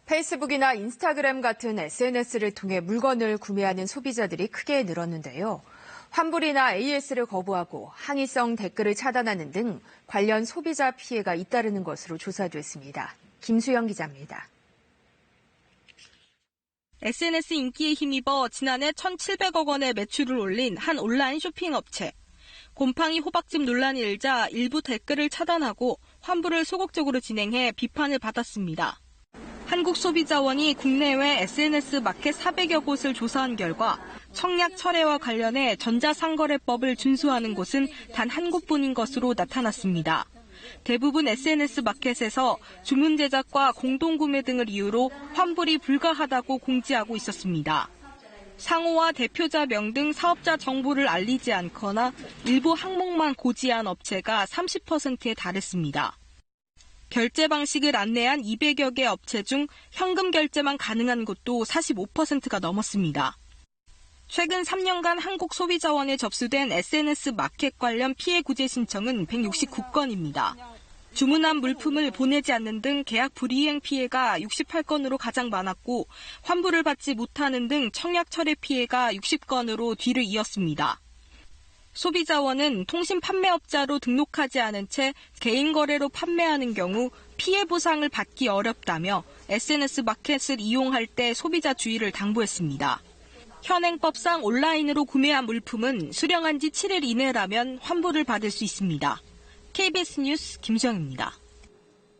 페이스북이나 인스타그램 같은 SNS를 통해 물건을 구매하는 소비자들이 크게 늘었는데요. 환불이나 AS를 거부하고 항의성 댓글을 차단하는 등 관련 소비자 피해가 잇따르는 것으로 조사됐습니다. 김수영 기자입니다. SNS 인기에 힘입어 지난해 1,700억 원의 매출을 올린 한 온라인 쇼핑 업체. 곰팡이 호박즙 논란이 일자 일부 댓글을 차단하고 환불을 소극적으로 진행해 비판을 받았습니다. 한국소비자원이 국내외 SNS 마켓 400여 곳을 조사한 결과 청약 철회와 관련해 전자상거래법을 준수하는 곳은 단 한 곳뿐인 것으로 나타났습니다. 대부분 SNS 마켓에서 주문 제작과 공동구매 등을 이유로 환불이 불가하다고 공지하고 있었습니다. 상호와 대표자명 등 사업자 정보를 알리지 않거나 일부 항목만 고지한 업체가 30%에 달했습니다. 결제 방식을 안내한 200여 개 업체 중 현금 결제만 가능한 곳도 45%가 넘었습니다. 최근 3년간 한국소비자원에 접수된 SNS 마켓 관련 피해 구제 신청은 169건입니다. 주문한 물품을 보내지 않는 등 계약 불이행 피해가 68건으로 가장 많았고 환불을 받지 못하는 등 청약 철회 피해가 60건으로 뒤를 이었습니다. 소비자원은 통신 판매업자로 등록하지 않은 채 개인 거래로 판매하는 경우 피해 보상을 받기 어렵다며 SNS 마켓을 이용할 때 소비자 주의를 당부했습니다. 현행법상 온라인으로 구매한 물품은 수령한 지 7일 이내라면 환불을 받을 수 있습니다. KBS 뉴스 김수영입니다.